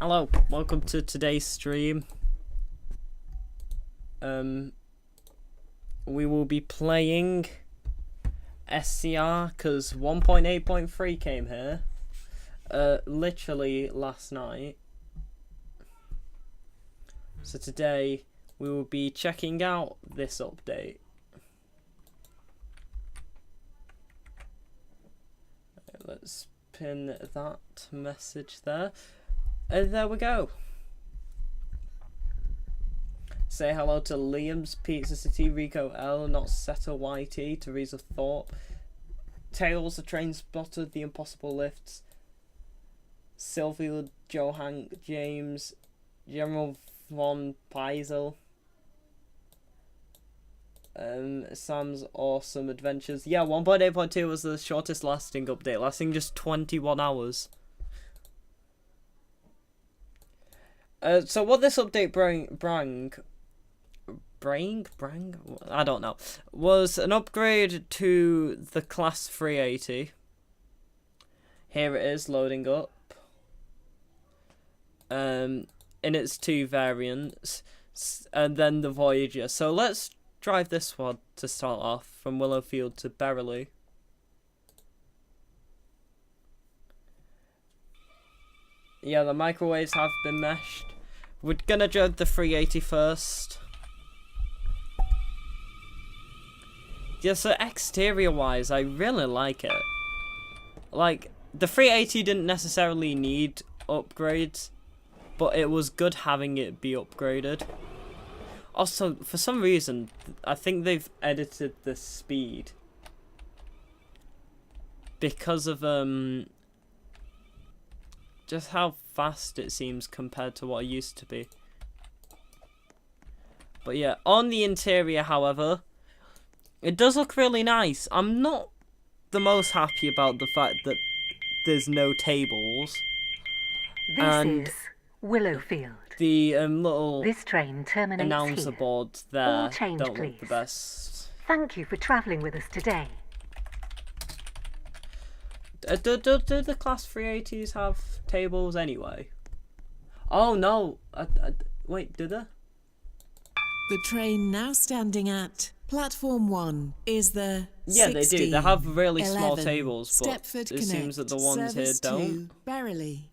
Hello, welcome to today's stream. We will be playing SCR because 1.8.3 came here literally last night. So today we will be checking out this update. Let's pin that message there. And there we go. Say hello to Liam's Pizza City, Rico L, Not Setter YT, Teresa Thorpe, Tails, the Train Spotter, The Impossible Lifts, Sylvia, Johan, James, General Von Peisel, Sam's Awesome Adventures. Yeah, 1.8.2 was the shortest lasting update, lasting just 21 hours. So what this update brang, I don't know, was an upgrade to the Class 380. Here it is, loading up. In its two variants, and then the Voyager. So let's drive this one to start off, from Willowfield to Berrily. Yeah, the microwaves have been meshed. We're gonna drive the 380 first. Yeah, so exterior wise, I really like it. Like, the 380 didn't necessarily need upgrades, but it was good having it be upgraded. Also, for some reason, I think they've edited the speed because of just how fast it seems compared to what it used to be. But yeah, on the interior, however, it does look really nice. I'm not the most happy about the fact that there's no tables. This is Willowfield. The little this train terminates announcer here. boards there change, don't please. look the best. Thank you for travelling with us today. Do the Class 380s have tables anyway? Oh no! Wait, do they? The train now standing at Platform 1 is the Yeah, they do. They have really small 11 tables, but Stepford it seems that the ones here service don't. To Berrily.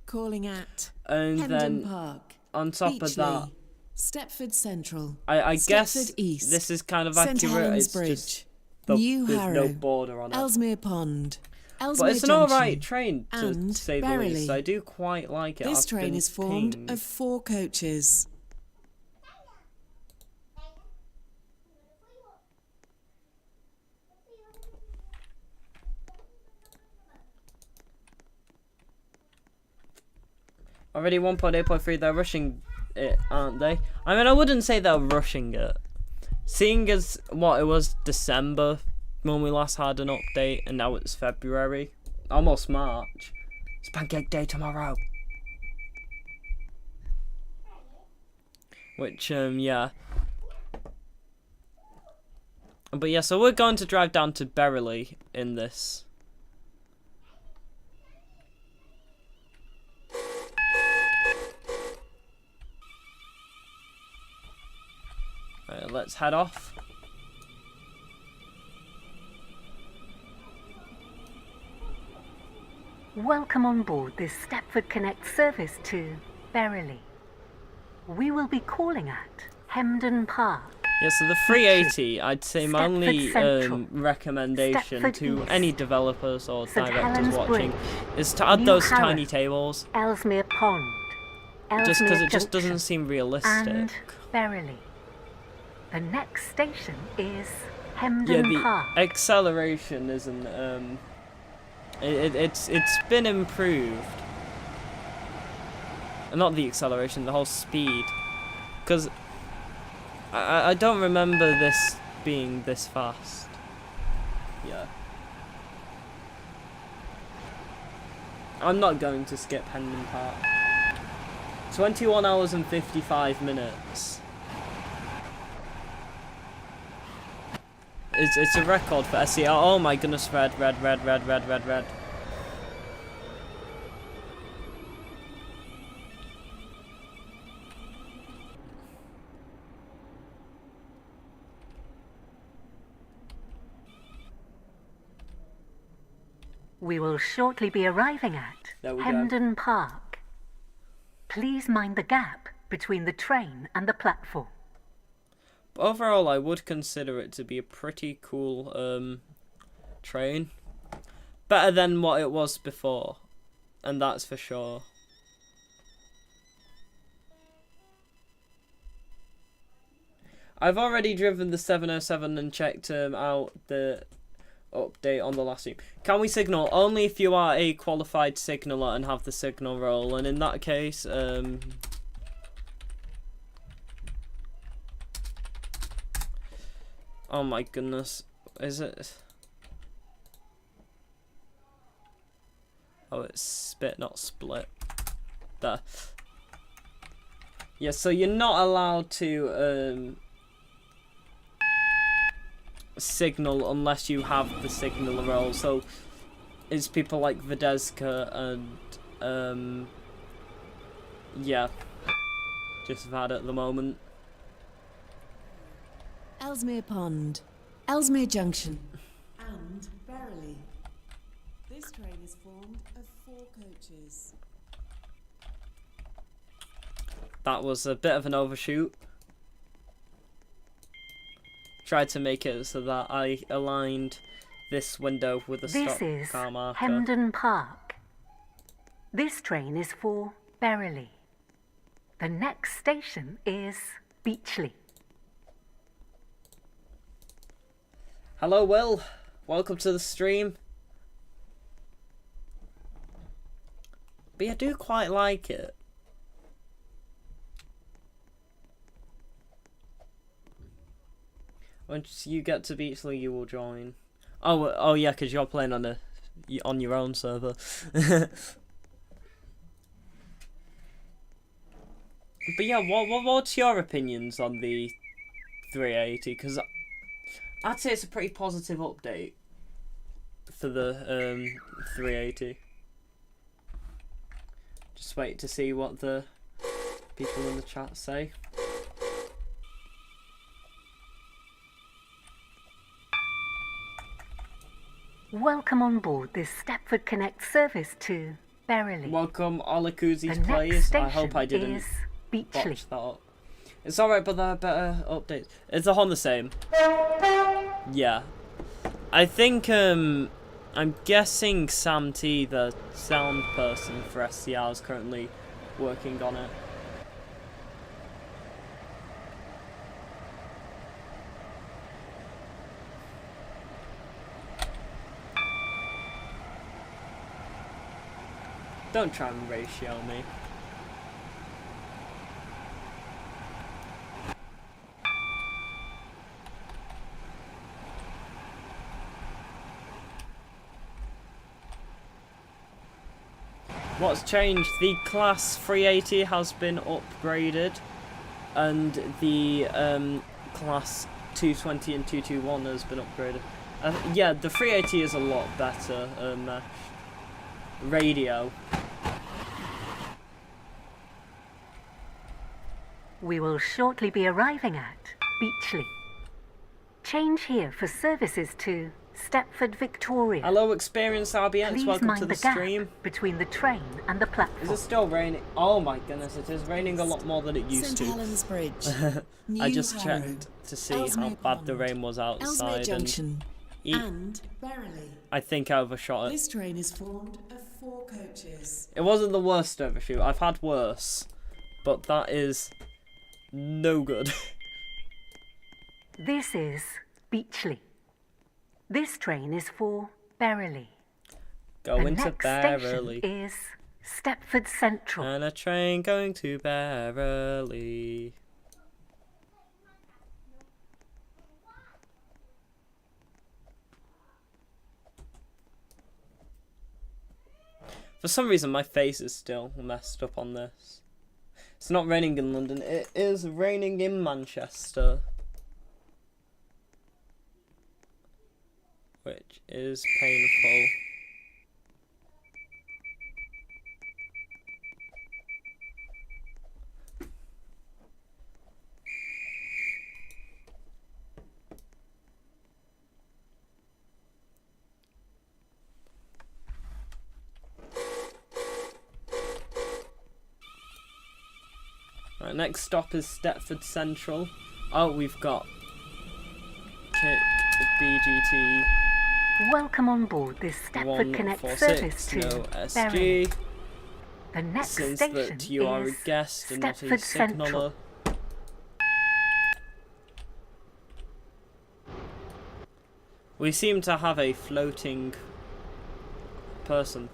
Calling at And Hendon then Park, on top of that, Beachley, Stepford Central, I guess Stepford East, this is kind of St accurate. Helens It's Bridge, just New there's Harrow, no border on it. Ellesmere Pond, Ellesmere But it's an Junction, alright train, to and say the Berrily. least. I do quite like it. This I've train been is formed pinged. of 4 coaches. Already 1.8.3, they're rushing it, aren't they? I mean, I wouldn't say they're rushing it. Seeing as what it was December when we last had an update, and now it's February, almost March. It's Pancake Day tomorrow. Which, yeah. But yeah, so we're going to drive down to Berrily in this. Let's head off. Welcome on board this Stepford Connect service to Berrily. We will be calling at Hendon Park. Yeah, so the 380, I'd say my Stepford only Central, recommendation Stepford to East, any developers or St directors Helens watching Bridge, is to add New those Harrow, tiny tables. Ellesmere Pond, Just because Ellesmere it just doesn't Junction, seem realistic. and Berrily. The next station is Yeah, Hendon the Park. acceleration isn't, it's been improved. Not the acceleration, the whole speed. Because I don't remember this being this fast. Yeah. I'm not going to skip Hendon Park. 21 hours and 55 minutes. It's a record for SCR. Oh my goodness, red. We will shortly be arriving at There we go. Hemden Park. Please mind the gap between the train and the platform. But overall, I would consider it to be a pretty cool train. Better than what it was before, and that's for sure. I've already driven the 707 and checked out the update on the last stream. Can we signal? Only if you are a qualified signaller and have the signal roll, and in that case, oh my goodness, is it? Oh, it's spit, not split. There. Yeah, so you're not allowed to signal unless you have the signal roll. So it's people like Vedeska and yeah, just that at the moment. Ellesmere Pond, Ellesmere Junction, and Verily. This train is formed of 4 coaches. That was a bit of an overshoot. Tried to make it so that I aligned this window with a stop This is car marker. Hemden Park. This train is for Verily. The next station is Beachley. Hello, Will. Welcome to the stream. But I do quite like it. Once you get to Beachley, you will join. Oh yeah, because you're playing on your own server. But yeah, what's your opinions on the 380? Because I'd say it's a pretty positive update for the 380. Just wait to see what the people in the chat say. Welcome on board this Stepford Connect service to Verily. Welcome, Olakuzi's The Plays. next I hope I station didn't is Beachley. botch that up. It's alright, but there are better updates. Is the horn the same? Yeah. I think, I'm guessing Sam T, the sound person for SCR, is currently working on it. Don't try and ratio me. What's changed? The class 380 has been upgraded, and the class 220 and 221 has been upgraded. Yeah, the 380 is a lot better radio. We will shortly be arriving at Beachley. Change here for services to Stepford Victoria. Hello, experienced RBNs. Please Welcome mind to the the gap stream. between the train and the Is platform. it still raining? Oh my goodness, it is raining a lot more than it used St to. Helens Bridge. I New just Harrow, checked to see how Ellesmere bad the Pond, rain was Ellesmere outside, and Junction, and Verily. I think I overshot it. This train is formed of 4 coaches. It wasn't the worst overshoot. I've had worse, but that is no good. This is Beachley. This train is for Verily. Go The into next Barely. station is Stepford Central. And a train going to Barely. For some reason, my face is still messed up on this. It's not raining in London. It is raining in Manchester. Which is painful. Right, next stop is Stepford Central. Oh, we've got Kick BGT Welcome on board this Stepford Connect service 146, to no Berry. SG. The next Since station that you are a is guest and not a Stepford signaller. Central. We seem to have a floating person.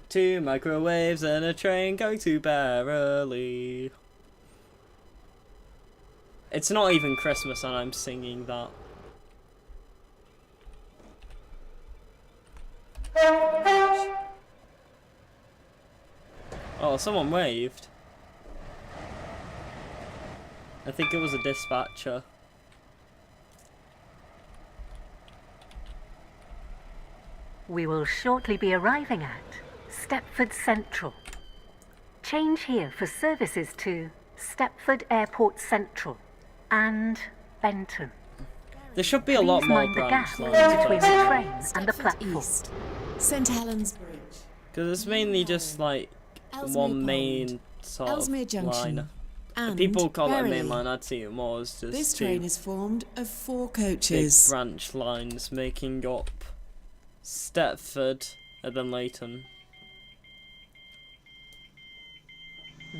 Two microwaves and a train going to Barely. It's not even Christmas and I'm singing that. Oh, someone waved. I think it was a dispatcher. We will shortly be arriving at Stepford Central. Change here for services to Stepford Airport Central and Benton. There should be a lot Please more mind the branch gap lines. between the train and the Stepford platform. East, St Helens Bridge, Because it's mainly just like Ellesmere one Pond, main sort Ellesmere of Junction, line. and People call it a Berry. main line, I'd see it more as just This two train is formed of 4 big coaches. branch lines making up Stepford and then Leighton.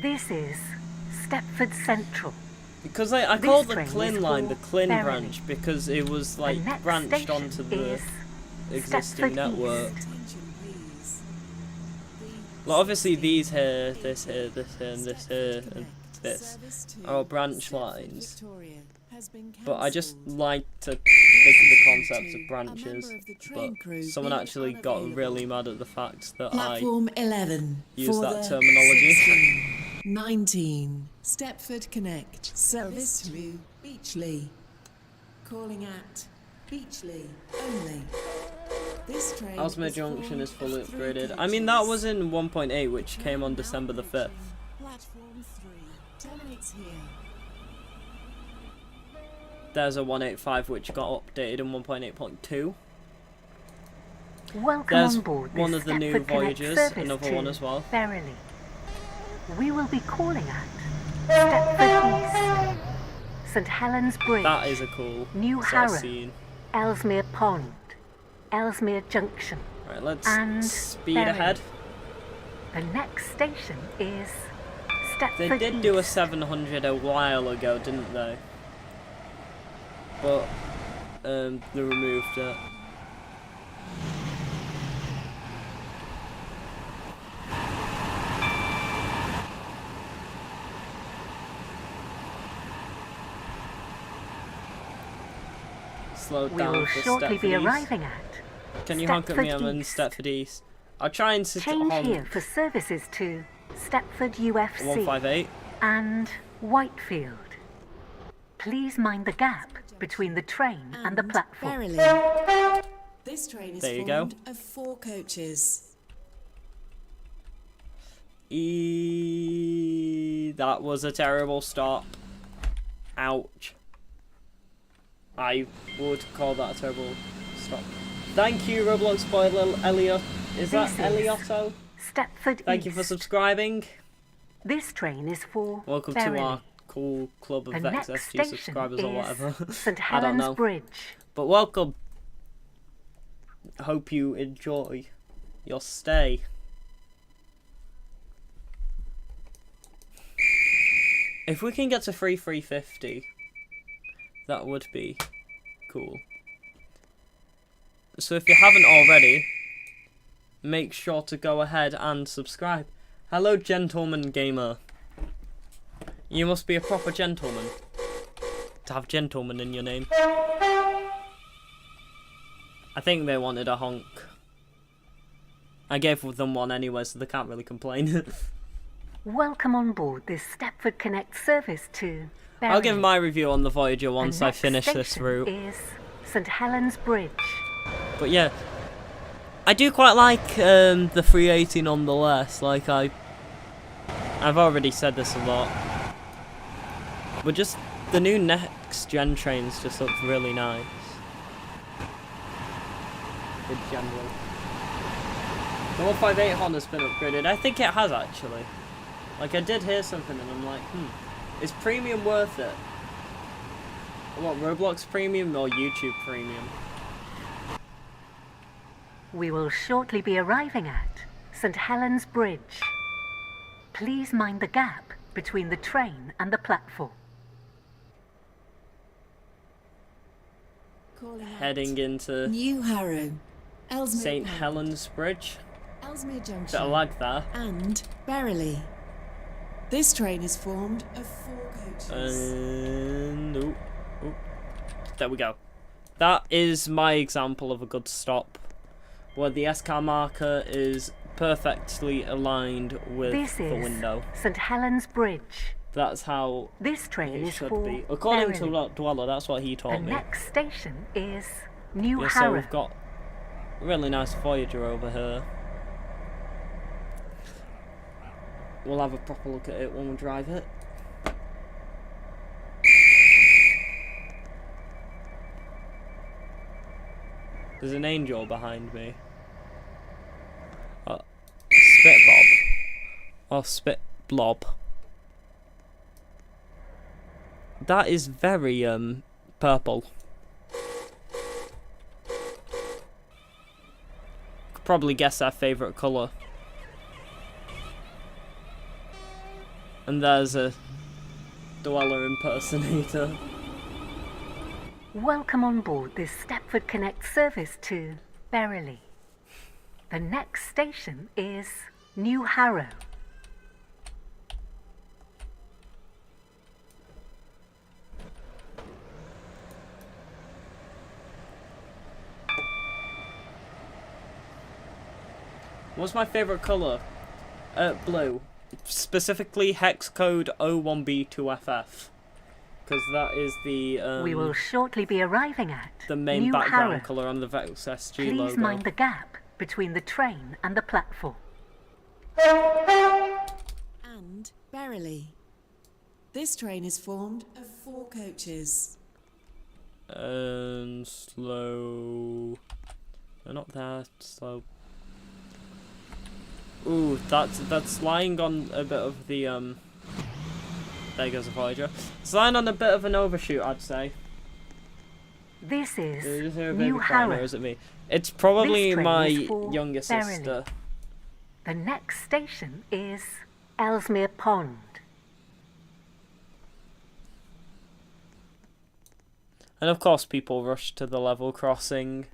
This is Stepford Central. Because I This called the train Clin is line the for Clin Berry. branch because it was The like next branched station onto the is existing Stepford network. East. Attention, please. Well, obviously these here, this here, this here, and this here, and this Service to are all branch Stepford, lines. Victoria has been But I just cancelled. like to think of the concept of A branches. member of the But train crew someone being actually got unavailable. really mad at the fact that Platform 11 use for that the terminology. 16, 19 Stepford Connect service to Beachley. Calling at Beachley only. This train Ellesmere is Junction formed is fully of 3 upgraded. I mean, that coaches. was in 1.8, which came on December the 5th. Platform 3 terminates here. There's a 185 which got updated in 1.8.2. Welcome There's on board one this of the new Stepford Connect Voyagers, service another to one as well. Beryley. We will be calling at Stepford East, St Helens Bridge, That is a cool New sort of Harrow, scene. Ellesmere Pond, Ellesmere Junction. Right, let's and speed Beryley. ahead. The next station is Stepford They did do a East. 700 a while ago, didn't they? But they removed it. Slow We down will for shortly be Stepford East. arriving at Can you honk at me? I'm Stepford in East. Stepford East. I'll try and sit Change on here for services to Stepford UFC 158. and Whitefield. Please mind the gap between the train and the platform. Verily. This train is There you go. formed of 4 coaches. That was a terrible stop. Ouch. I would call that a terrible stop. Thank you, Roblox spoiler Elliot. Is that This is Eliotto? Stepford Thank you for East. subscribing. This train is for Welcome Verily. to our cool club of The next VexSG station subscribers or whatever. is St I don't Helens know. Bridge. But welcome. Hope you enjoy your stay. If we can get to 350, that would be cool. So if you haven't already, make sure to go ahead and subscribe. Hello, gentleman gamer. You must be a proper gentleman to have gentleman in your name. I think they wanted a honk. I gave them one anyway, so they can't really complain. Welcome on board this Stepford Connect service to I'll give Beryley. my review on the Voyager The once I next finish this station route. is St Helens Bridge. But yeah, I do quite like the 380 nonetheless. Like I've already said this a lot, but just the new next gen trains just look really nice. In general. The 158 Hon has been upgraded. I think it has actually. Like I did hear something and I'm like, is premium worth it? What, Roblox premium or YouTube premium? We will shortly be arriving at St. Helens Bridge. Please mind the gap between the train and the platform. Calling out. Heading into New Harrow, Ellesmere St. Pond, Helens Bridge. Ellesmere Bit of Junction, lag there. and Berrily. This train is formed of 4 coaches. And ooh. There we go. That is my example of a good stop, where the SCR marker is perfectly aligned with This the is window. St. Helens Bridge. That's how This train it is should for be. According to Berrily. Dweller, that's what he The taught me. next station is New Yeah, so Harrow. we've got a really nice Voyager over here. We'll have a proper look at it when we drive it. There's an angel behind me. Spit Bob. Or Spit Blob. That is very, purple. Could probably guess our favourite colour. And there's a Dweller impersonator. Welcome on board this Stepford Connect service to Berrily. The next station is New Harrow. What's my favourite colour? Blue. Specifically hex code 01B2FF. Because that is the We will shortly be arriving at the main New background Harrow. colour on the VexSG Please logo. mind the gap between the train and the platform. And Berrily. This train is formed of 4 coaches. And slow. They're not that slow. Ooh, that's lying on a bit of the there goes a Voyager. It's lying on a bit of an overshoot, I'd say. This is Is there a New baby crying, or Harrow. is it me? It's probably This train my is for younger Berrily. sister. The next station is Ellesmere Pond. And of course people rush to the level crossing.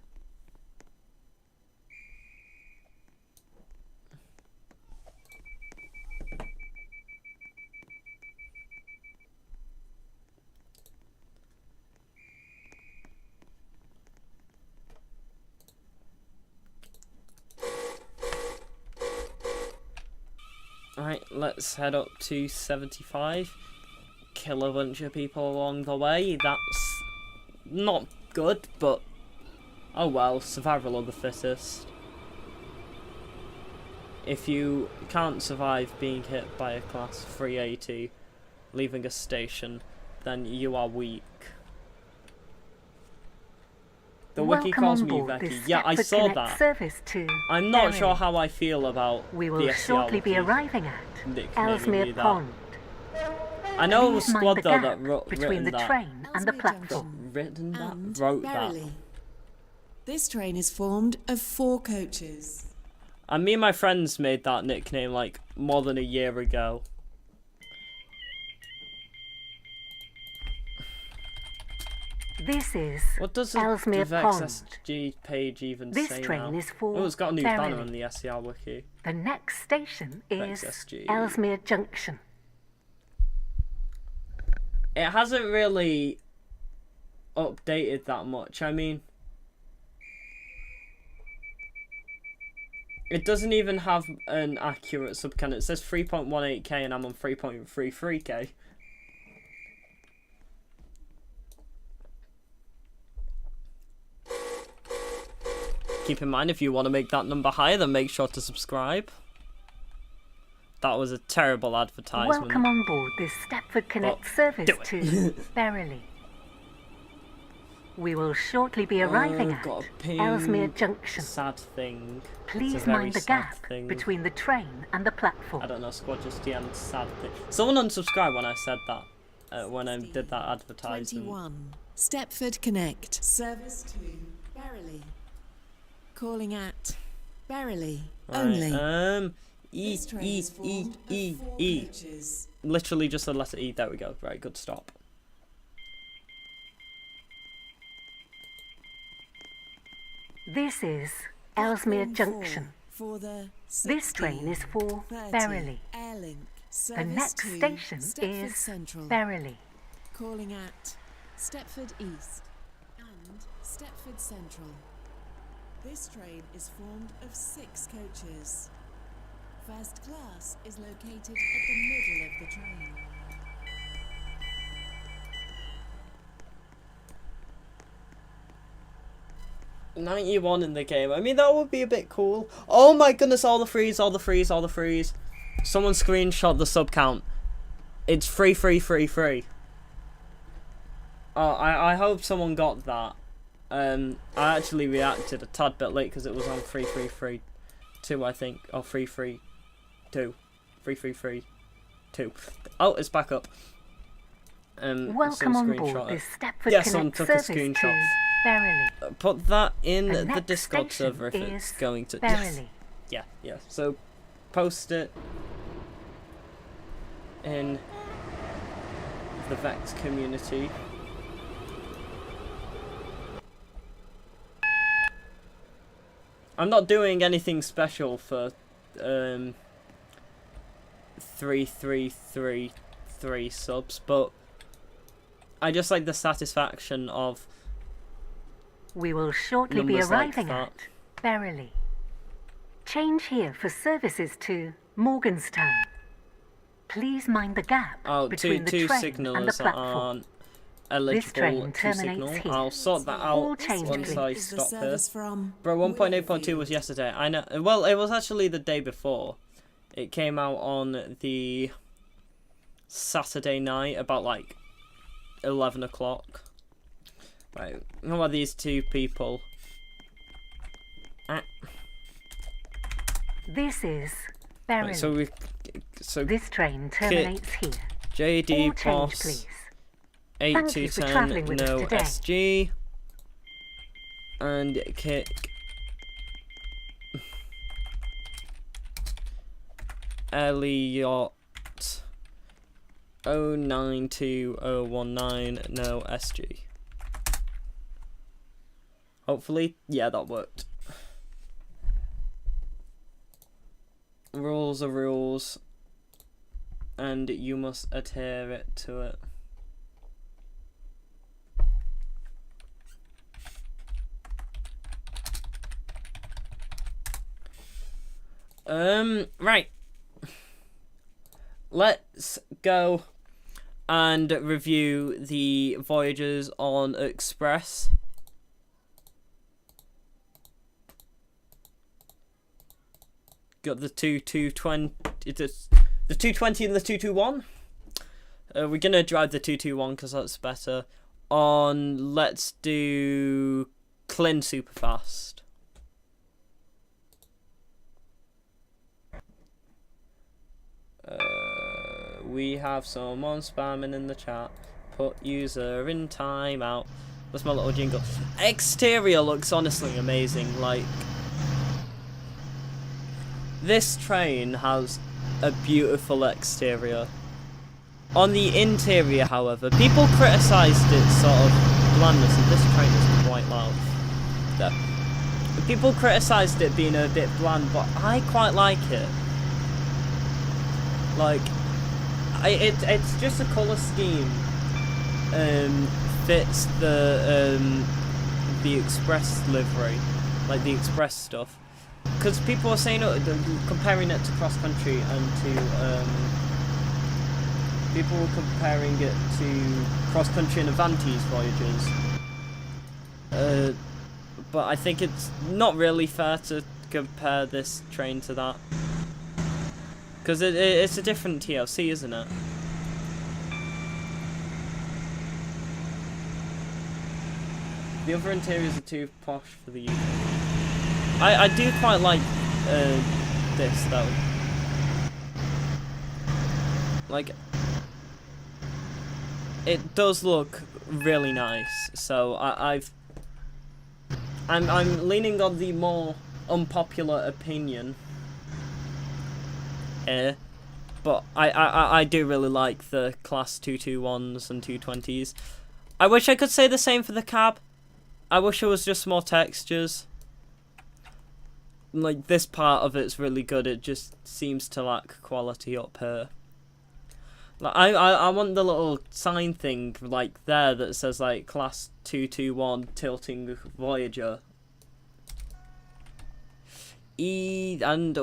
Right, let's head up to 75. Kill a bunch of people along the way. That's not good, but oh well, survival of the fittest. If you can't survive being hit by a class 380 leaving a station, then you are weak. The wiki Welcome calls on me board Becky. this Yeah, I Stepford saw Connect that. service to I'm not Berrily. sure how I feel about We will the SCR shortly be wiki arriving at nicknaming Ellesmere me that. Pond. I know it was Please mind Squad the though gap that wrote between written the that. train and the Ellesmere platform. Junction Written that? and Wrote Berrily. that. This train is formed of 4 coaches. And me and my friends made that nickname like more than a year ago. This is What does the Ellesmere Pond. VexSG page even This say train now? is for Oh, it's got a new banner Berrily. on the SCR wiki. The next station is VexSG. Ellesmere Junction. It hasn't really updated that much. I mean, it doesn't even have an accurate subcanon. It says 3.18k and I'm on 3.33k. Keep in mind, if you want to make that number higher, then make sure to subscribe. That was a terrible advertisement. Welcome on board this Stepford Connect service do it. to Berrily. We will shortly be arriving I've got a at ping. Ellesmere Junction. Sad thing. It's a Please very mind the sad gap thing. between the train and the platform. I don't know, Squad just DM'd sad thing. Someone unsubscribed when I said that. When I did that advertisement. 21. Stepford Connect. Service to Berrily. Calling at Berrily only. Right, This train is formed of 4 coaches. Literally just the letter E. There we go. Right, good stop. This is Ellesmere Platform 4 Junction. For the This train is for 16:30 Berrily. Airlink. The Service next to station Stepford is Central. Berrily. Calling at Stepford East and Stepford Central. This train is formed of 6 coaches. First class is located at the middle of the train. $91 in the game. I mean, that would be a bit cool. Oh my goodness, all the frees, all the frees, all the frees. Someone screenshot the sub count. It's free. Oh, I hope someone got that. I actually reacted a tad bit late because it was on 333 I think, or 332, 333 Oh, it's back up. Welcome on board this Stepford Yeah, someone Connect took a service screenshot. to Berrily. Put that in The the next Discord station server if it's is going to. Berrily. Yes. Yeah. So post it in the Vex community. I'm not doing anything special for 3333 subs, but I just like the satisfaction of We will shortly be numbers like arriving that. at Berrily. Change here for services to Morganstown. Please mind the gap Oh, between the two train and the signallers that platform. aren't This train eligible to terminates signal. here. I'll sort that All out change, once please. I Is the stop here. service from Bro, 1.8.2 Willowfield. was yesterday. I know. Well, it was actually the day before. It came out on the Saturday night about like 11 o'clock. Right, how are these two people? This is Right, Berrily. so This train terminates here. JD All change, Boss please. Thank you for 8210 travelling with us no today. SG and Kick Elliot 092019 no SG. Hopefully, yeah, that worked. Rules are rules, and you must adhere it to it. Right. Let's go and review the voyages on Express. Got the 220, the 220 and the 221. We're gonna drive the 221 because that's better. Let's do Clin Superfast. We have someone spamming in the chat. Put user in timeout. That's my little jingle. Exterior looks honestly amazing. Like, this train has a beautiful exterior. On the interior, however, people criticised its sort of blandness, and this train is quite loud. There. People criticised it being a bit bland, but I quite like it. Like, it's just a colour scheme. Fits the Express livery, like the Express stuff. Because people are saying, comparing it to cross country and to people were comparing it to cross country and Avanti's voyages. But I think it's not really fair to compare this train to that. Because it's a different TLC, isn't it? The other interiors are too posh for the UK. I do quite like this though. Like, it does look really nice. So I'm leaning on the more unpopular opinion here, but I do really like the Class 221s and 220s. I wish I could say the same for the cab. I wish it was just more textures. Like, this part of it's really good, it just seems to lack quality up here. Like, I want the little sign thing, like, there that says, like, Class 221 Tilting Voyager. And,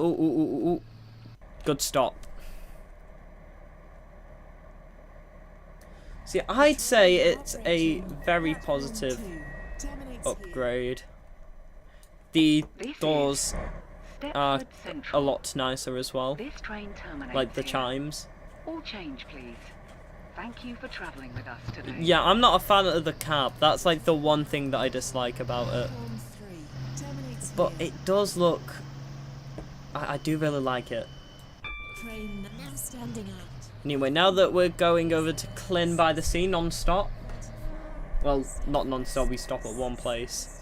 good stop. See, I'd say it's a very positive upgrade. The doors are a lot nicer as well, like the chimes. All change, please. Thank you for travelling with us today. Yeah, I'm not a fan of the cab. That's like the one thing that I dislike about it. But it does look... I do really like it. Train now standing out. Anyway, now that we're going over to Klin by the Sea non-stop. Well, not non-stop, we stop at one place.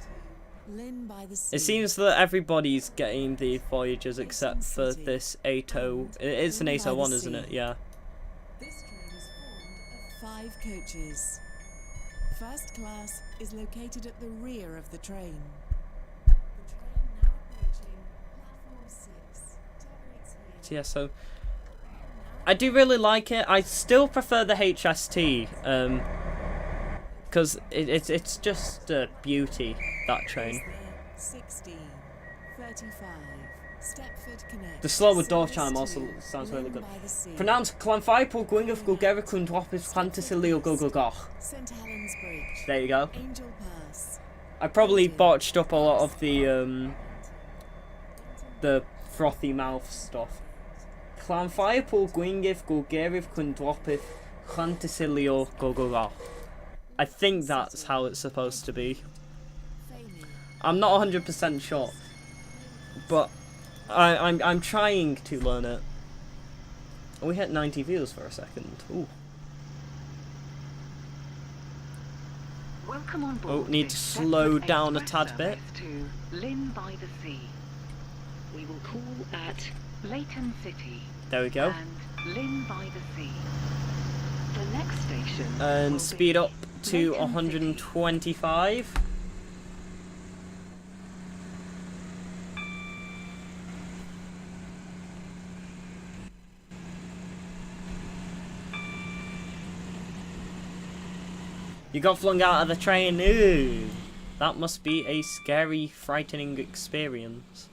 Lynn by the sea. It seems that everybody's getting the Voyagers except for this 80... It's an 801, isn't it? Yeah. This train is formed of 5 coaches. First class is located at the rear of the train. The train now approaching platform 6. Terminates here. Yeah, so... I do really like it. I still prefer the HST, because it's just a beauty, that train. 16, 35, Stepford Connect. The slower door chime also sounds really good. Pronounced Clanfirepool Gwingeth Gulgericun Dropis Fantasy Gogogoch. St Helens Bridge. There you go. Angel Pass. I probably botched up a lot of the frothy mouth stuff. Clanfirepool Gwingeth Gulgericun Dropis Fantasy Gogogoch. I think that's how it's supposed to be. I'm not 100% sure, but I'm trying to learn it. We hit 90 views for a second. Ooh. Welcome on board. Oh, need to slow down a tad bit. To Lynn by the Sea. We will call at Leighton City. There we go. And Lynn by the Sea. The next station. And will speed be up to Leighton 125. You got flung out of the train. Ooh, that must be a scary, frightening experience.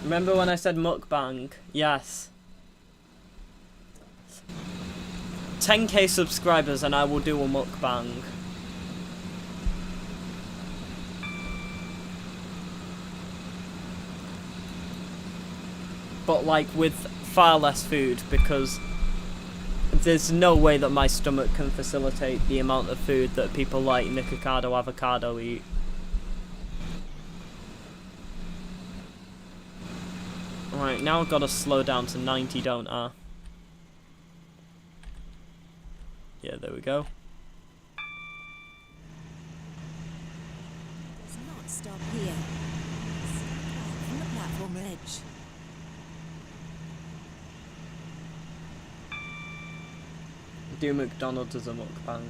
Remember when I said mukbang? Yes. 10k subscribers and I will do a mukbang. But like with far less food, because there's no way that my stomach can facilitate the amount of food that people like Nikocado Avocado eat. Alright, now I've got to slow down to 90, don't I? Yeah, there we go. Does not stop here. Step from the platform edge. Do McDonald's as a mukbang.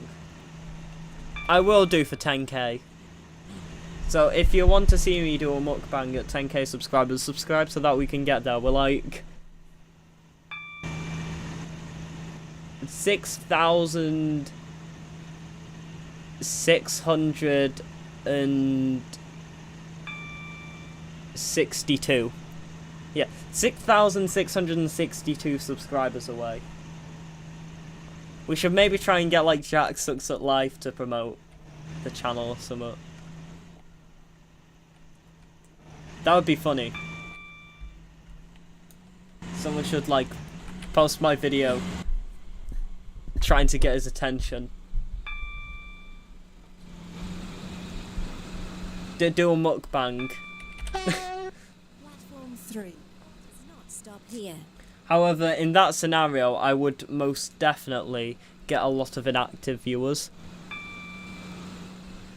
I will do for 10k. So if you want to see me do a mukbang at 10k subscribers, subscribe so that we can get there. We're like 6,662. Yeah, 6,662 subscribers away. We should maybe try and get like Jack Sucks at Life to promote the channel or something. That would be funny. Someone should like post my video trying to get his attention. Do a mukbang. Platform 3 does not stop here. However, in that scenario, I would most definitely get a lot of inactive viewers.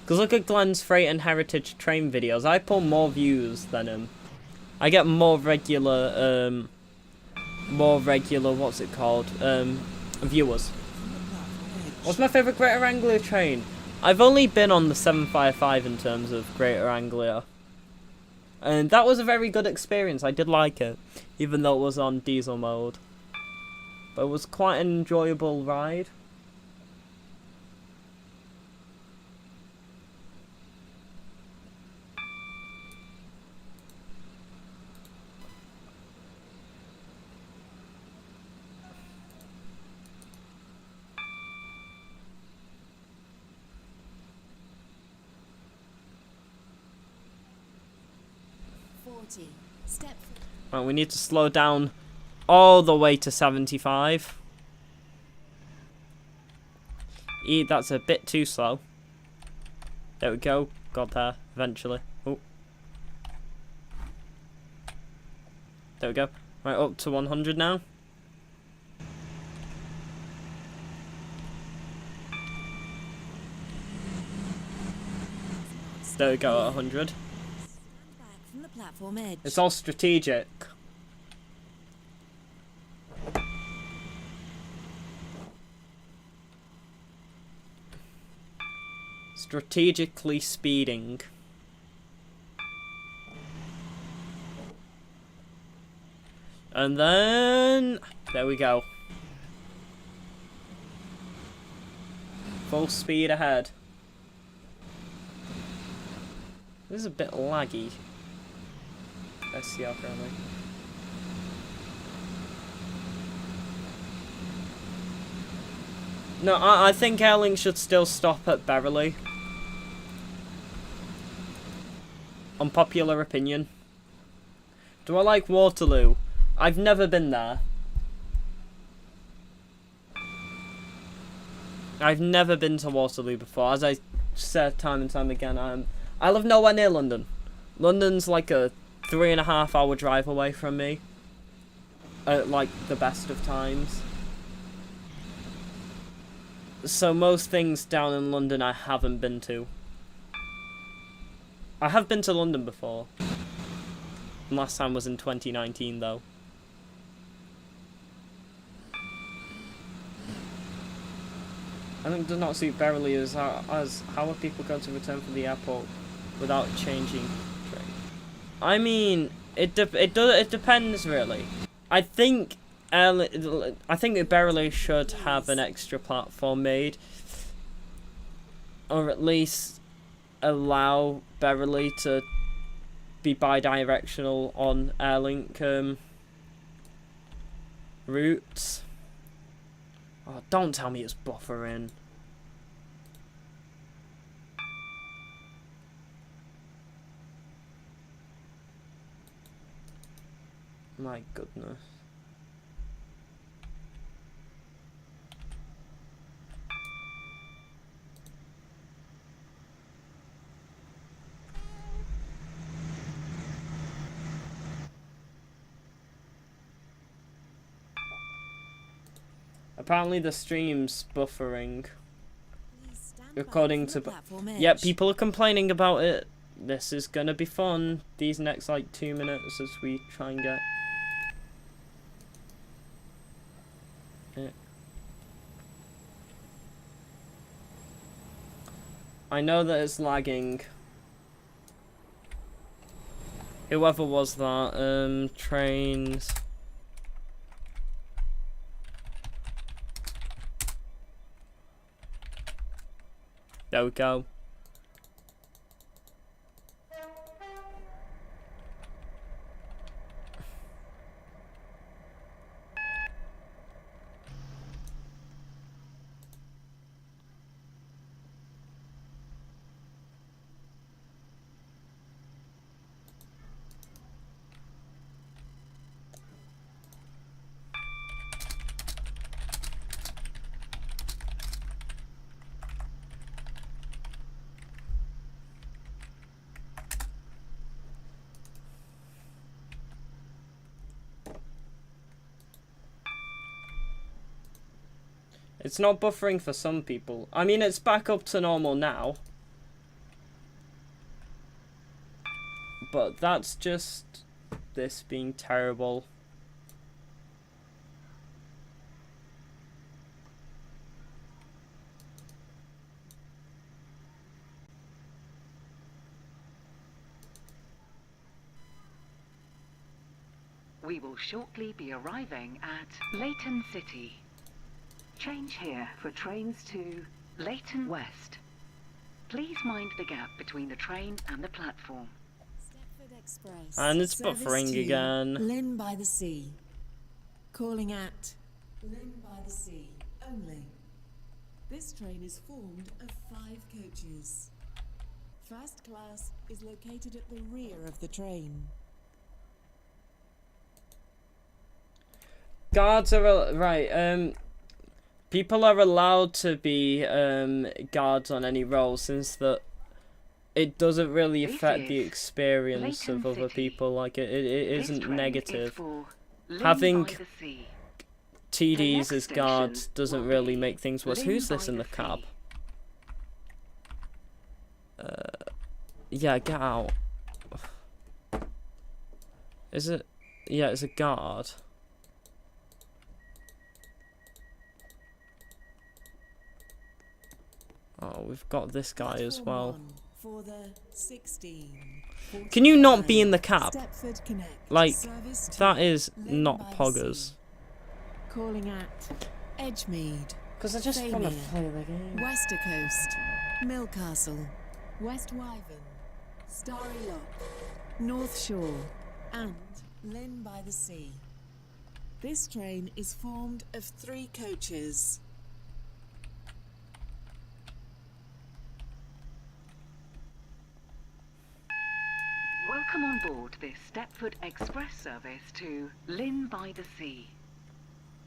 Because look at Glenn's Freight and Heritage Train videos. I pull more views than him. I get more regular, what's it called? Viewers. What's my favourite Greater Anglia train? I've only been on the 755 in terms of Greater Anglia. And that was a very good experience. I did like it. Even though it was on diesel mode. But it was quite an enjoyable ride. Step Right, we need to slow down all the way to 75. That's a bit too slow. There we go. Got there eventually. Oh. There we go. Right, up to 100 now. There we go at 100. back from the platform edge. It's all strategic. Strategically speeding. And then there we go. Full speed ahead. This is a bit laggy. SCR currently. No, I think Airlink should still stop at Beverley. Unpopular opinion. Do I like Waterloo? I've never been there. I've never been to Waterloo before. As I said time and time again, I live nowhere near London. London's like a 3.5 hour drive away from me. At like the best of times. So most things down in London I haven't been to. I have been to London before. Last time was in 2019 though. I think it does not suit Beverley as how are people going to return from the airport without changing train? I mean, it depends really. I think that Beverley should have an extra platform made, or at least allow Beverley to be bi-directional on Airlink routes. Oh, don't tell me it's buffering. My goodness. Apparently the stream's buffering. According to... Yep, people are complaining about it. This is gonna be fun. These next like 2 minutes as we try and get... it. I know that it's lagging. Whoever was that, trains... There we go. It's not buffering for some people. I mean, it's back up to normal now. But that's just this being terrible. We will shortly be arriving at Leighton City. Change here for trains to Leighton West. Please mind the gap between the train and the platform. Stepford Express. And it's Service buffering to again. Lynn by the Sea. Calling at Lynn by the Sea only. This train is formed of 5 coaches. First class is located at the rear of the train. Guards are right. People are allowed to be guards on any role, since that it doesn't really affect the experience of other people. Like it isn't negative. Having TDs as guards doesn't really make things worse. Who's this in the cab? Yeah, get out. Is it? Yeah, it's a guard. Oh, we've got this guy as well. For the 16, Can you not be in the cab? Stepford Connect, Like, service to that is Lynn not by the poggers. Sea. Calling at Edgemead, Because I just want to Famia, play the game. Westercoast, Millcastle, West Wyvern, Starry Lock, North Shore, and Lynn by the Sea. This train is formed of 3 coaches. Welcome on board this Stepford Express service to Lynn by the Sea.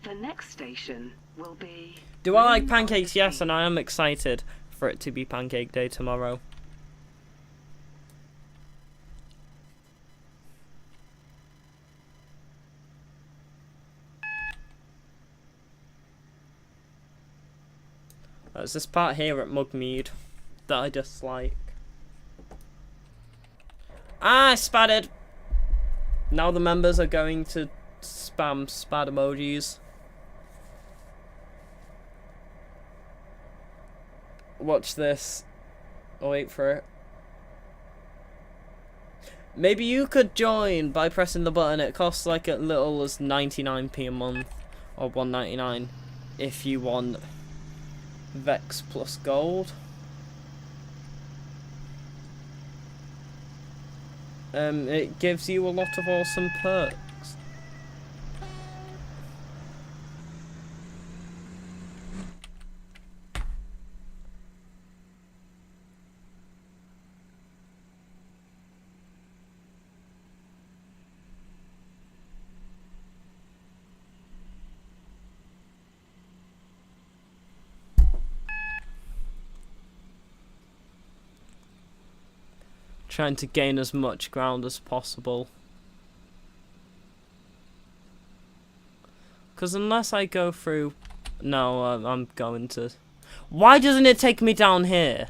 The next station will be... Do I like Lynn by the pancakes? Yes, Sea. and I am excited for it to be Pancake Day tomorrow. There's this part here at Mugmead that I dislike. Ah, I spatted! Now the members are going to spam spat emojis. Watch this. I'll wait for it. Maybe you could join by pressing the button. It costs like as little as 99p a month, or 1.99 if you want Vex plus gold. It gives you a lot of awesome perks. Trying to gain as much ground as possible. Because unless I go through... No, I'm going to... Why doesn't it take me down here?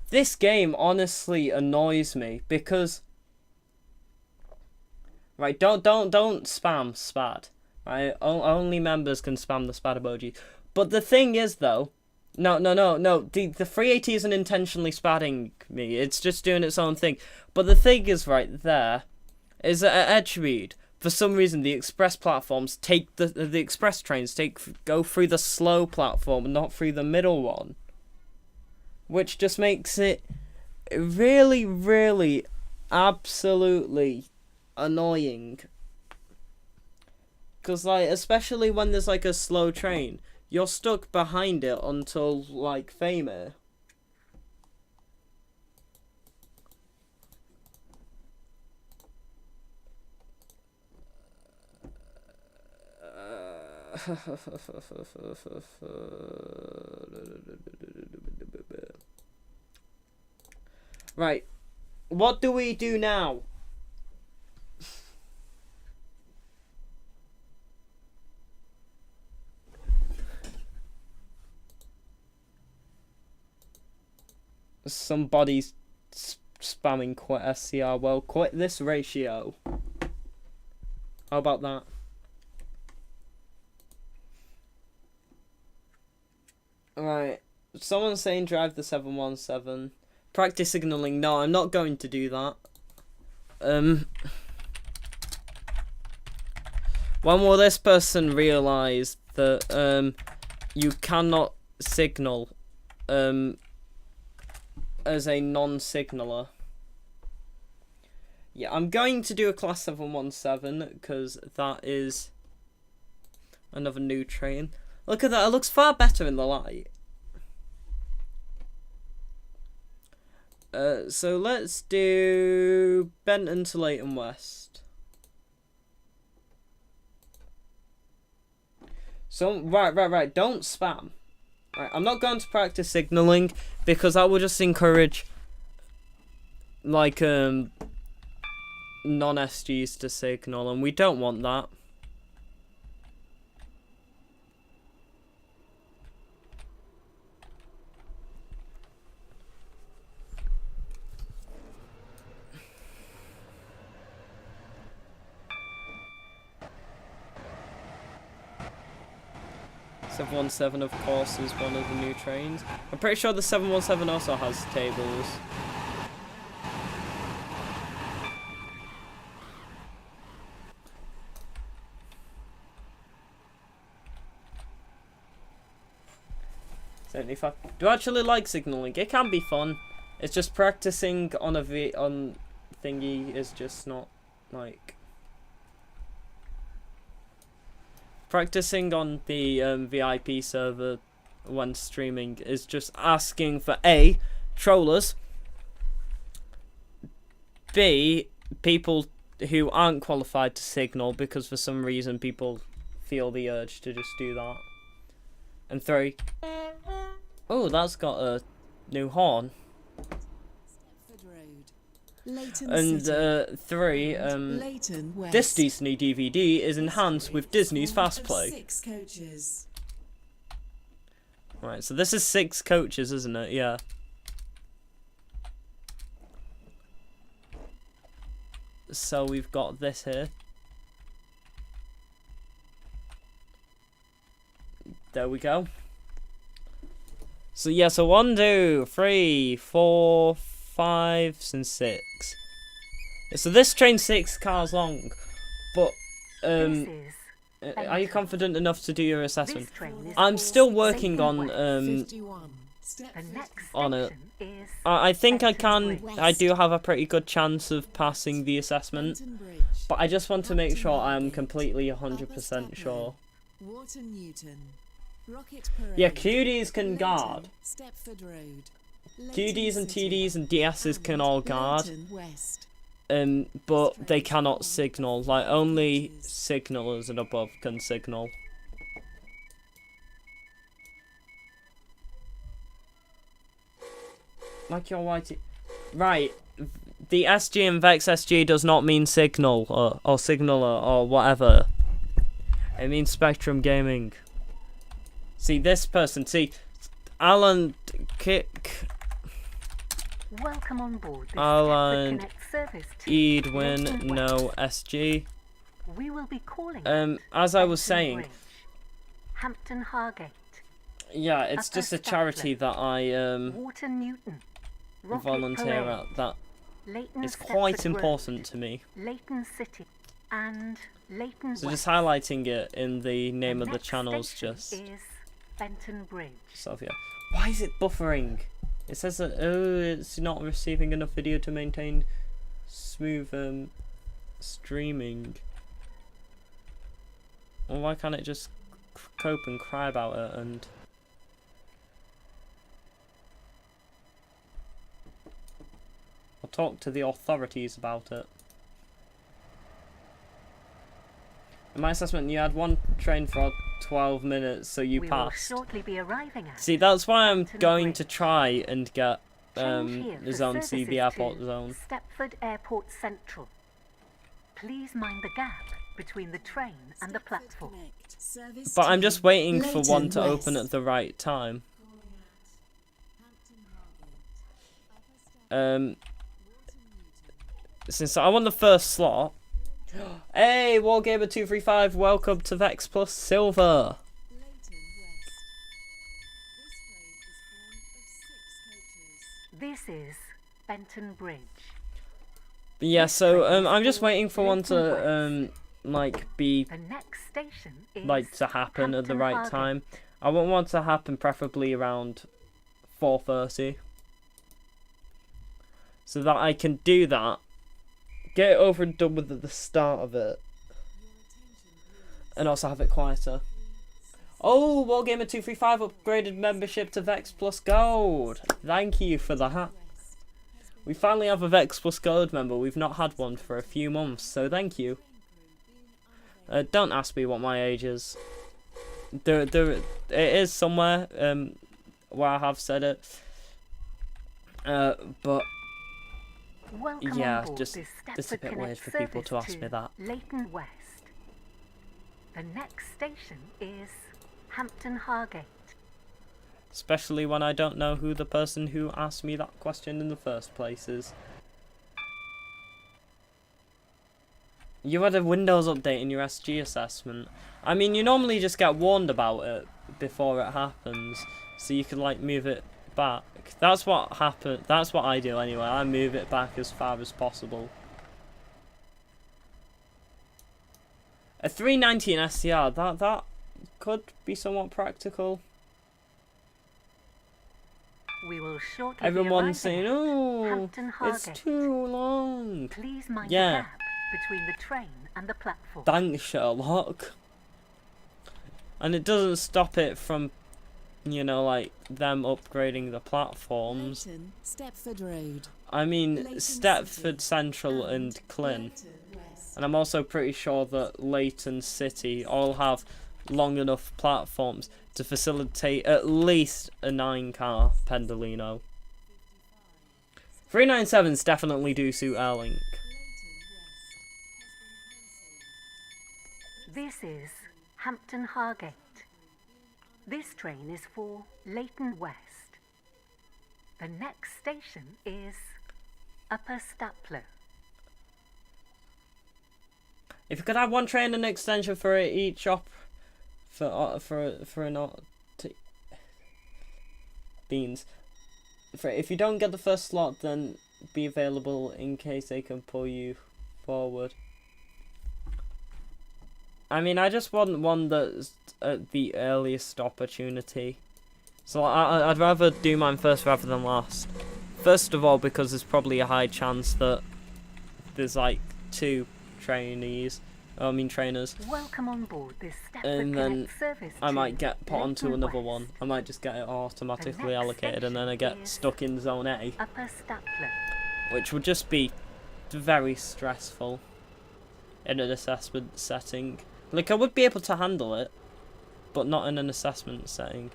This game honestly annoys me because... Right, don't spam spat. Right, only members can spam the spat emoji. But the thing is though... No. The 380 isn't intentionally spatting me. It's just doing its own thing. But the thing is, right there, is that at Edgemead, for some reason, the express platforms take the express trains go through the slow platform and not through the middle one, which just makes it really, really, absolutely annoying. Because like, especially when there's like a slow train. You're stuck behind it until, like, Famir. Right. What do we do now? somebody's spamming quit SCR. Well, quit this ratio. How about that? Right. Someone's saying drive the 717. Practice signaling. No, I'm not going to do that. When will this person realise that you cannot signal as a non-signaller? Yeah, I'm going to do a class 717 because that is another new train. Look at that, it looks far better in the light. So let's do Benton to Leighton West. So, right, don't spam. Right, I'm not going to practice signalling because that will just encourage, like, non-SGs to signal, and we don't want that. .717, of course, is one of the new trains. I'm pretty sure the 717 also has tables. Do I actually like signaling? It can be fun. It's just practicing on a thingy is just not like. Practicing on the VIP server when streaming is just asking for A, trollers, B, people who aren't qualified to signal because for some reason people feel the urge to just do that, and 3, oh, that's got a new horn. And 3, this Disney DVD is enhanced with Disney's Fast Play. Right, so this is 6 coaches, isn't it? Yeah. So we've got this here. There we go. So yeah, so 1, 2, 3, 4, 5, and 6. So this train's 6 cars long, but are you confident enough to do your assessment? I'm still working on it. I think I can. I do have a pretty good chance of passing the assessment, but I just want to make sure I'm completely 100% sure. Yeah, QDs can guard. QDs and TDs and DSs can all guard, but they cannot signal. Like, only signalers and above can signal. Like your whitey. Right, the SG and VexSG does not mean signal or signaler or whatever. It means Spectrum Gaming. See, this person, see, Alan Kick. Welcome on board this Alan service to Edwin, no SG. We will be calling as I was saying, Hampton Hargate. Yeah, it's just a charity that I Water Newton, volunteer at. That is quite important to me. Leighton City and Leighton So West. just highlighting it in the name of the channel's station just is Benton Bridge. Sophia. Why is it buffering? It says that it's not receiving enough video to maintain smooth streaming. Well, why can't it just cope and cry about it and I'll talk to the authorities about it. In my assessment, you had one train for 12 minutes, so you passed. Will shortly be arriving at See, that's why I'm Benton going Bridge. to try and get Change here the for zone C, the services airport to zone. Stepford Airport Central. Please mind the gap between the train and the platform. But I'm just waiting for one to open at the right time. Since I won the first slot. Hey, Wargamer235, welcome to Vex Plus Silver. Leighton West. This train is formed of 6 coaches. This is Benton Bridge. Yeah, so I'm just waiting for one to like be The next station is like to happen at the Hampton right Hargate. time. I want one to happen preferably around 4:30, so that I can do that, get it over and done with at the start of it, and also have it quieter. Oh, Wargamer235 upgraded membership to Vex Plus Gold. Thank you for that. We finally have a Vex Plus Gold member. We've not had one for a few months, so thank you. Don't ask me what my age is. It is somewhere where I have said it. But Welcome yeah, on board just this it's a Stepford bit weird Connect for people to service ask me that. Leighton West. The next station is Hampton Hargate. Especially when I don't know who the person who asked me that question in the first place is. You had a Windows update in your SG assessment. I mean, you normally just get warned about it before it happens, so you can like move it back. That's what happened. That's what I do anyway. I move it back as far as possible. A 319 SCR. That could be somewhat practical. We will shortly Everyone's be saying, arriving "Oh, at Hampton it's Hargate. too long." Please mind Yeah. the gap between the train and the platform. Thanks, Sherlock. And it doesn't stop it from, you know, like them upgrading the platforms. Leighton, Stepford Road. I mean, Leighton Stepford City Central and Klin. Leighton West. And I'm also pretty sure that Leighton City all have long enough platforms to facilitate at least a 9-car Pendolino. 397s definitely do suit Airlink. This is Hampton Hargate. This train is for Leighton West. The next station is Upper Stapler. If you could have one train and extension for each op, for an beans. If you don't get the first slot, then be available in case they can pull you forward. I mean, I just want one that's at the earliest opportunity. So I'd rather do mine first rather than last. First of all, because there's probably a high chance that there's like 2 trainers. Welcome on board this Stepford And then Connect service I to might get put onto Leighton another West. one. I might just get it automatically next allocated and then I station get is stuck in zone A, Upper Stapler. which would just be very stressful in an assessment setting. Like, I would be able to handle it, but not in an assessment setting.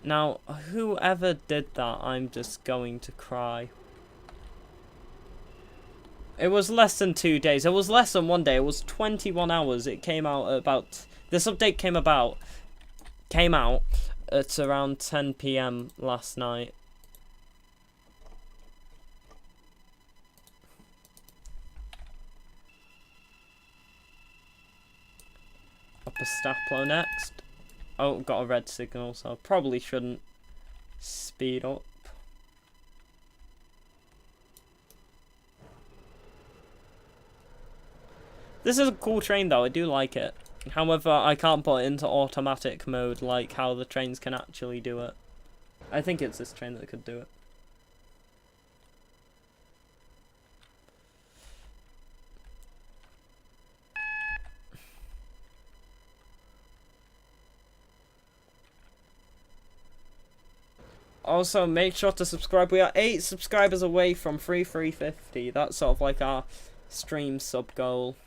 Now, whoever did that, I'm just going to cry. It was less than 2 days. It was less than 1 day. It was 21 hours. It came out at about... This update came out at around 10 PM last night. Upper Stapler next. Oh, got a red signal, so I probably shouldn't speed up. This is a cool train though, I do like it. However, I can't put it into automatic mode like how the trains can actually do it. I think it's this train that could do it. Also, make sure to subscribe. We are 8 subscribers away from 350. That's sort of like our stream sub goal.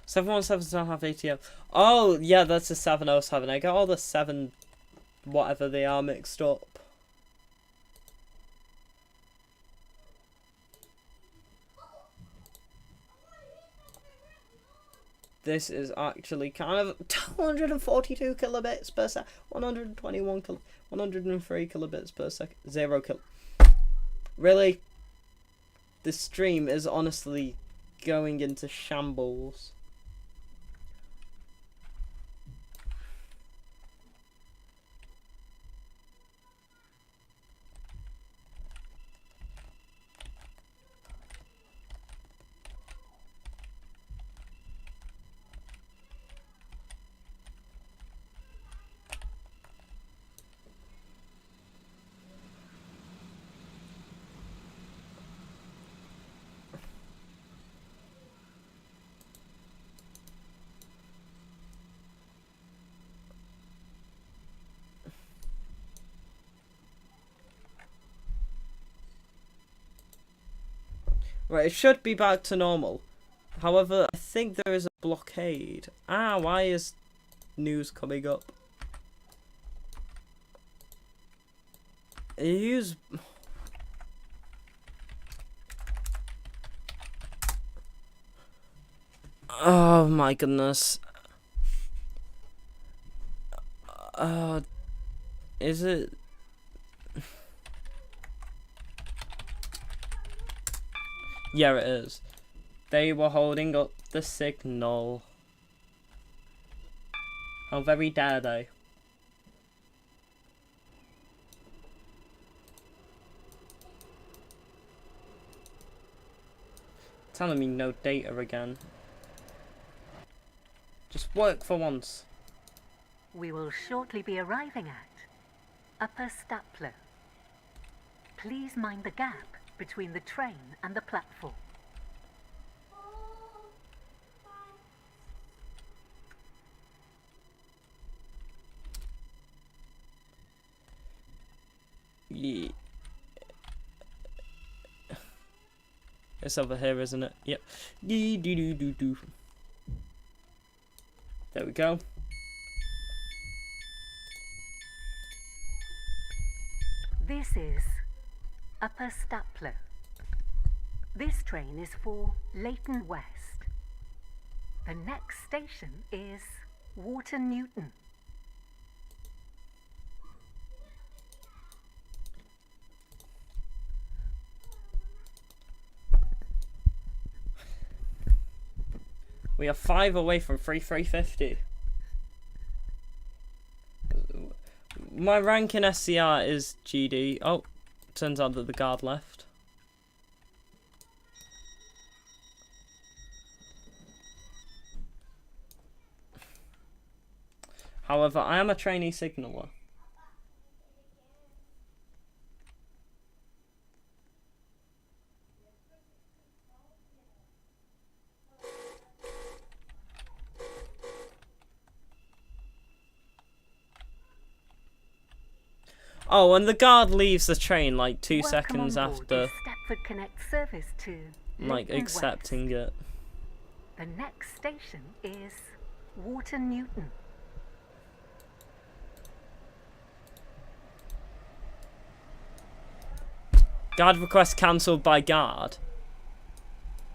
Seven 717 don't have ATM. Oh, yeah, that's a 707. I got all the 7 whatever they are mixed up. This is actually kind of 242 kilobits per second, 103 kilobits per second, 0 kill. Really? This stream is honestly going into shambles. Right, it should be back to normal. However, I think there is a blockade. Ah, why is news coming up? Use... Oh my goodness. Is it... Yeah, it is. They were holding up the signal. How very dare they? Telling me no data again. Just work for once. We will shortly be arriving at Upper Stapler. Please mind the gap between the train and the platform. Yeah. It's over here, isn't it? Yep. There we go. This is Upper Stapler. This train is for Leighton West. The next station is Water Newton. We are 5 away from 350. My rank in SCR is GD. Oh, turns out that the guard left. However, I am a trainee signaller. Oh, and the guard leaves the train like 2 seconds after, Stepford Connect service to like, Leighton accepting West. it. The next station is Water Newton. Guard request cancelled by guard.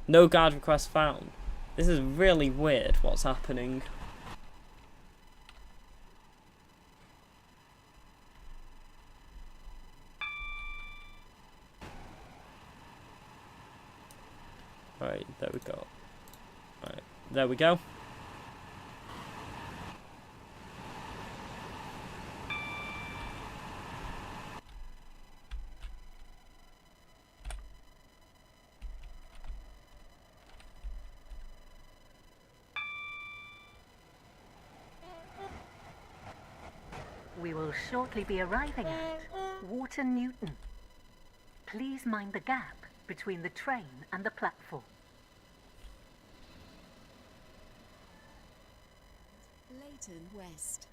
No guard request found. This is really weird what's happening. Right, there we go. Right, there we go. We will shortly be arriving at Water Newton. Please mind the gap between the train and the platform. Leighton West.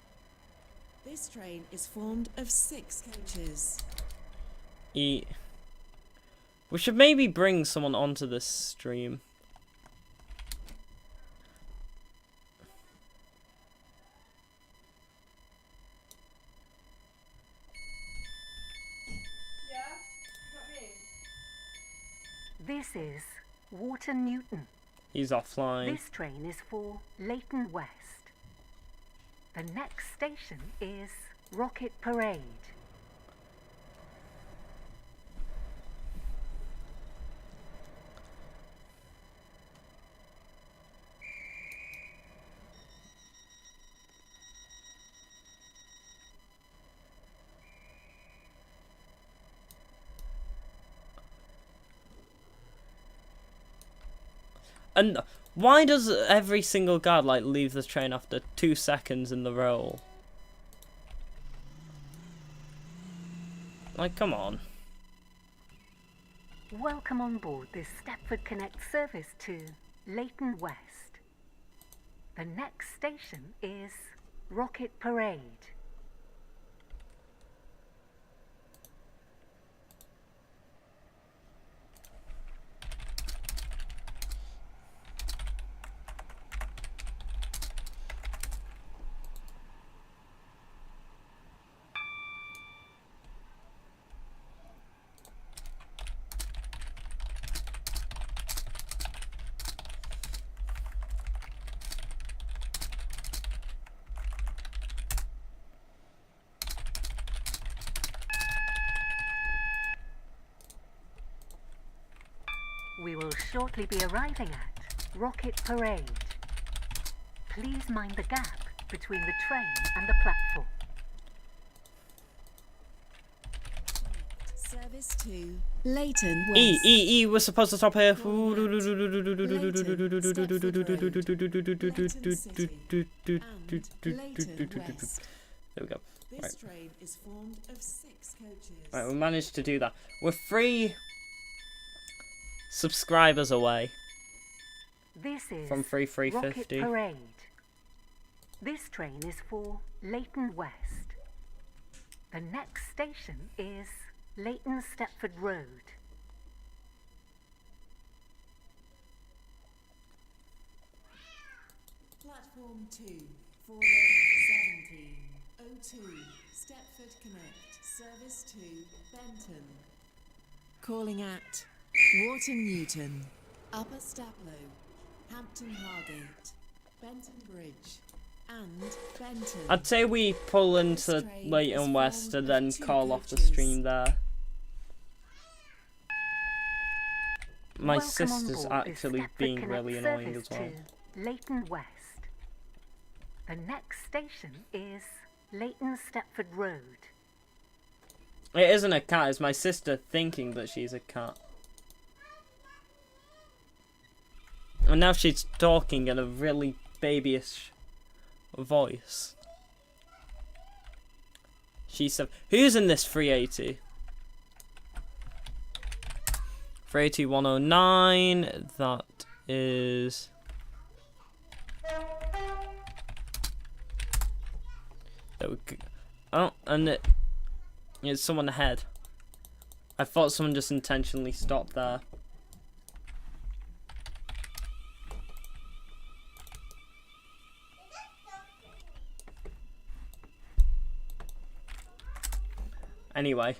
This train is formed of 6 coaches. We should maybe bring someone onto this stream. This is Water Newton. He's offline. This train is for Leighton West. The next station is Rocket Parade. And why does every single guard like leave the train after 2 seconds in the roll? Like, come on. Welcome on board this Stepford Connect service to Leighton West. The next station is Rocket Parade. We will shortly be arriving at Rocket Parade. Please mind the gap between the train and the platform. Service to Leighton West. E, we're supposed to stop here. Leighton, West. There we go. This Right. train is formed of 6 coaches. Right, we managed to do that. We're 3 subscribers away This is from Rocket 350. Parade. This train is for Leighton West. The next station is Leighton Stepford Road. Platform 2 for the 1702 Stepford Connect. Service to Benton. Calling at Wharton Newton, Upper Staplow, Hampton Hargate, Benton Bridge, and Benton. I'd say we pull into train Leighton is West formed and of then 2 call off the coaches. stream there. My Welcome on sister's board this actually Stepford being Connect really annoying as service well. to Leighton West. The next station is Leighton Stepford Road. It isn't a cat, it's my sister thinking that she's a cat. And now she's talking in a really babyish voice. She said, who's in this 380? 380 109, that is... There we go. Oh, and it's someone ahead. I thought someone just intentionally stopped there. Anyway.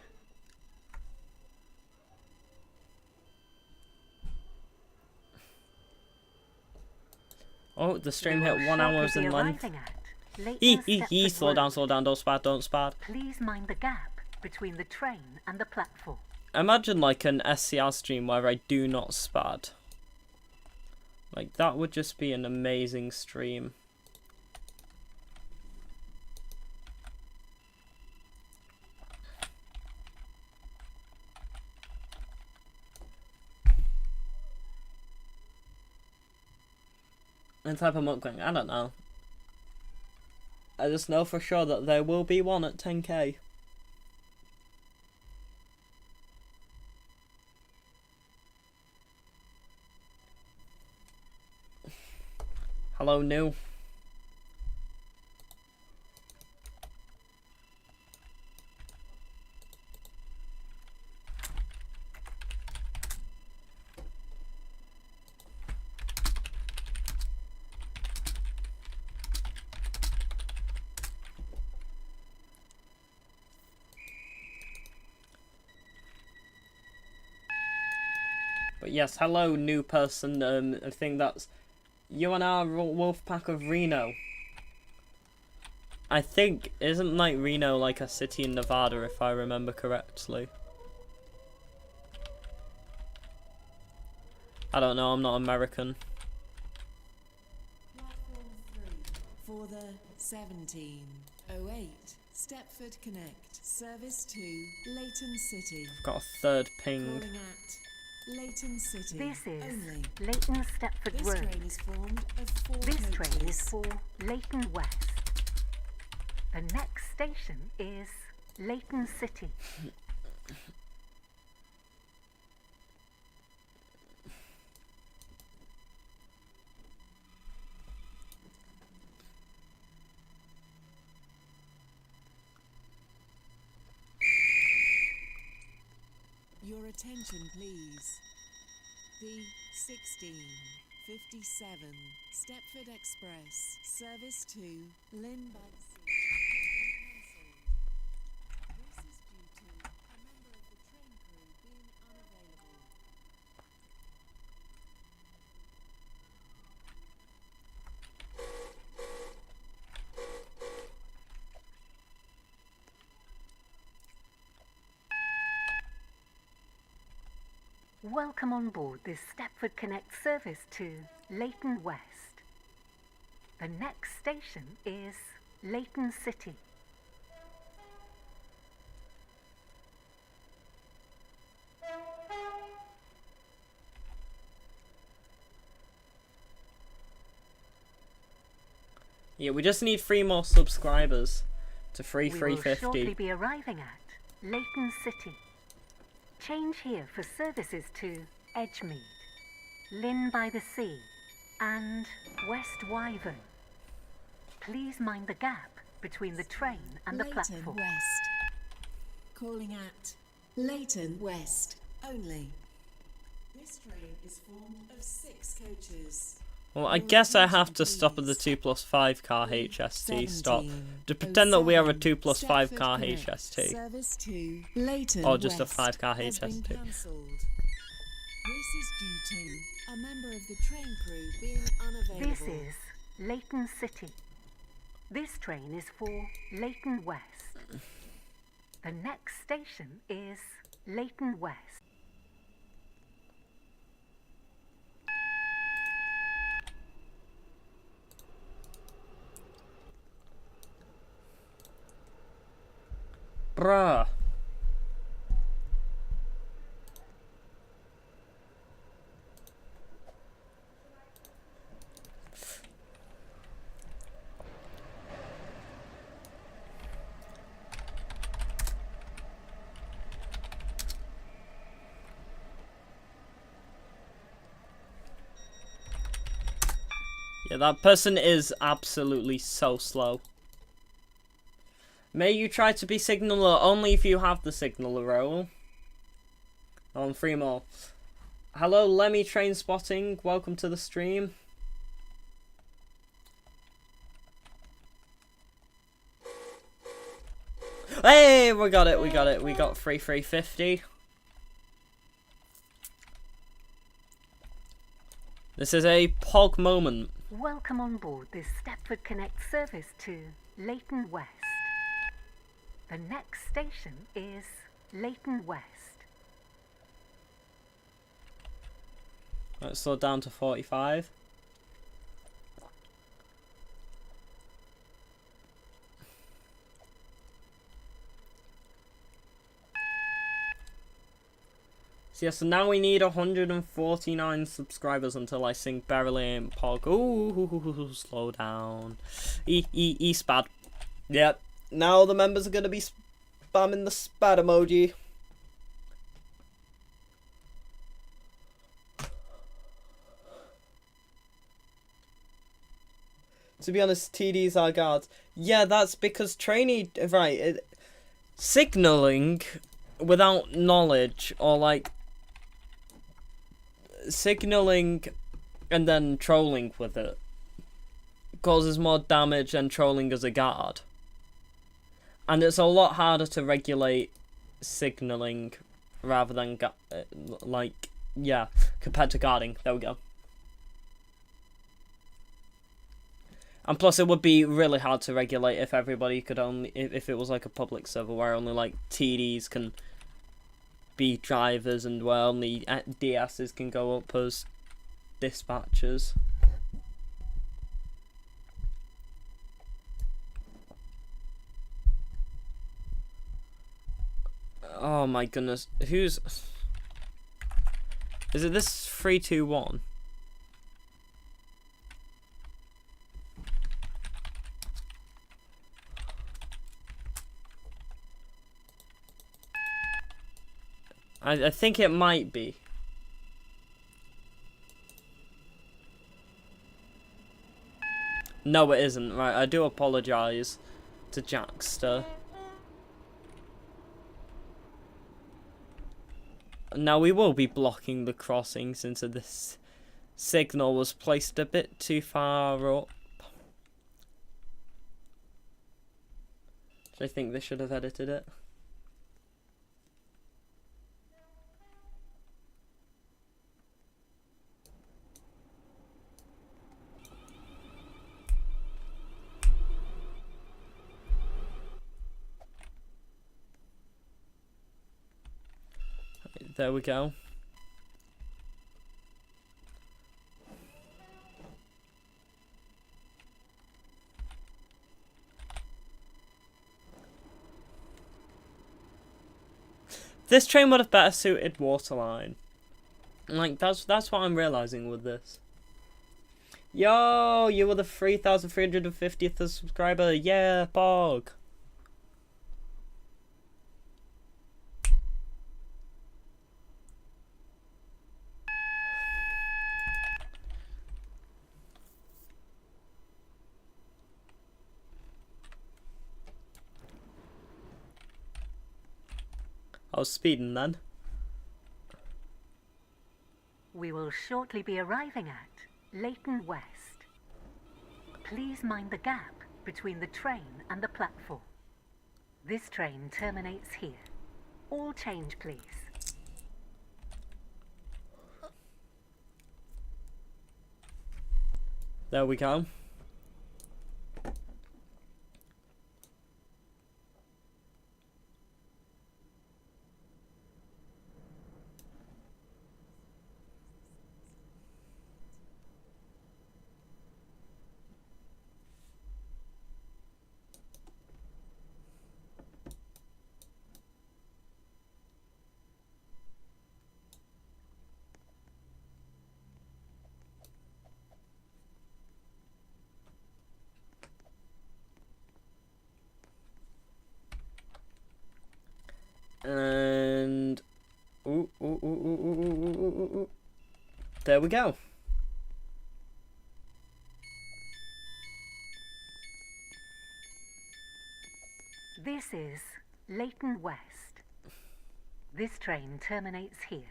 Oh, the stream We hit will 1 hour shortly in be length. arriving at Leighton Stepford Slow down, Road. slow down, don't spad. Please mind the gap between the train and the platform. Imagine like an SCR stream where I do not spad. Like, that would just be an amazing stream. And type of mukbang, I don't know. I just know for sure that there will be one at 10k. Hello, new. But yes, hello, new person. I think that's you and our wolf pack of Reno. I think, isn't like Reno like a city in Nevada, if I remember correctly? I don't know, I'm not American. Platform 3 for the 1708 Stepford Connect. Service to Leighton City. I've got a third ping. Calling at Leighton City. This is only. Leighton Stepford This Road. train is formed of 4 This coaches. train is for Leighton West. The next station is Leighton City. Your attention, please. The 1657 Stepford Express service to Lynn by the Sea has been cancelled. This is due to a member of the train crew being unavailable. Welcome on board this Stepford Connect service to Leighton West. The next station is Leighton City. Yeah, we just need 3 more subscribers to We will shortly 350. be arriving at Leighton City. Change here for services to Edgemead, Lynn by the Sea, and West Wyvern. Please mind the gap between the train and the Leighton platform. West. Calling at Leighton West only. This train is formed of 6 coaches. Well, I guess I have to stop at the 2+5 car HST stop to pretend that we are a 2+5 car HST. Service to Leighton Or just a West 5 car has been HST. cancelled. This is due to a member of the train crew being unavailable. This is Leighton City. This train is for Leighton West. The next station is Leighton West. Bruh. Yeah, that person is absolutely so slow. May you try to be signaller only if you have the signaller role. On 3 more. Hello, Lemmy Train Spotting. Welcome to the stream. Hey, we got it, we got it. We got 350. This is a pog moment. Welcome on board this Stepford Connect service to Leighton West. The next station is Leighton West. Let's slow down to 45. So yeah, so now we need 149 subscribers until I sing Barely Ain't Pog. Ooh, slow down. E-spad. Yep. Now the members are going to be spamming the spad emoji. To be honest, TDs are guards. Yeah, that's because trainee... Right, signalling without knowledge, or like... Signalling and then trolling with it causes more damage than trolling as a guard. And it's a lot harder to regulate signalling rather than like Yeah, compared to guarding. There we go. And plus, it would be really hard to regulate if everybody could only... If it was like a public server where only like TDs can be drivers and where only DSs can go up as dispatchers. Oh my goodness. Who's... Is it this 321? I think it might be. No, it isn't. Right, I do apologise to Jackster. Now we will be blocking the crossing since this signal was placed a bit too far up. I think they should have edited it. There we go. This train would have better suited Waterline. Like, that's what I'm realising with this. Yo, you were the 3,350th subscriber. Yeah, Pog. I was speeding then. We will shortly be arriving at Leighton West. Please mind the gap between the train and the platform. This train terminates here. All change, please. There we go. And there we go. This is Leighton West. This train terminates here.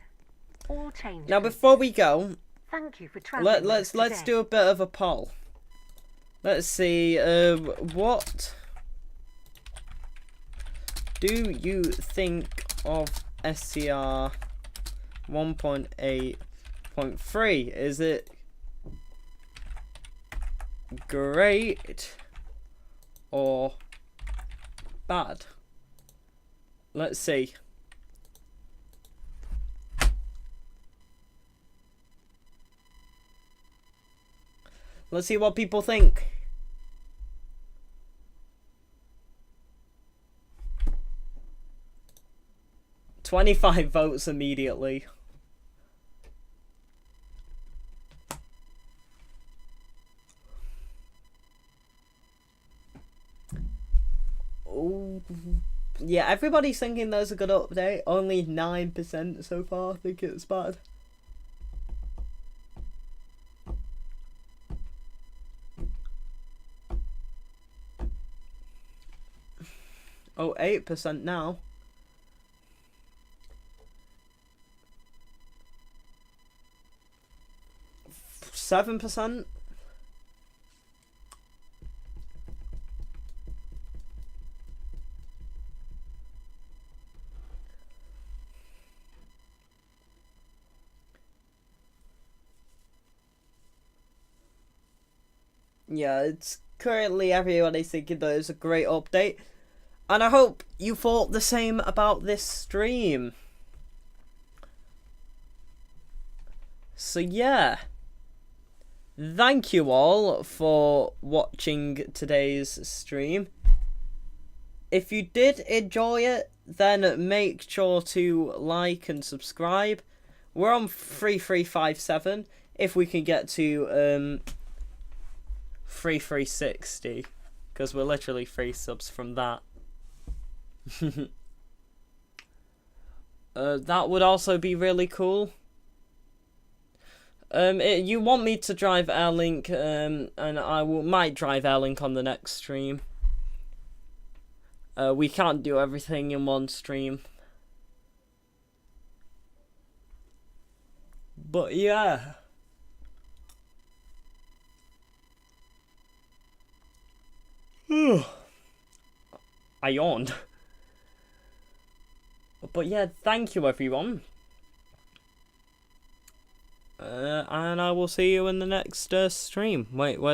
All change. Now, please. before we go, Thank you for traveling. let's do a bit of a poll. Let's see. What do you think of SCR 1.8.3? Is it great or bad? Let's see. Let's see what people think. $25 votes immediately. Oh, yeah, everybody's thinking there's a good update. Only 9% so far think it's bad. Oh, 8% now. 7%. yeah, it's currently everybody's thinking that it's a great update. And I hope you thought the same about this stream. So yeah. Thank you all for watching today's stream. If you did enjoy it, then make sure to like and subscribe. We're on 3357. If we can get to 3360, because we're literally 3 subs from that. That would also be really cool. You want me to drive Airlink, and I might drive Airlink on the next stream. We can't do everything in one stream. But yeah. I yawned. But yeah, thank you everyone. And I will see you in the next stream. Wait, where's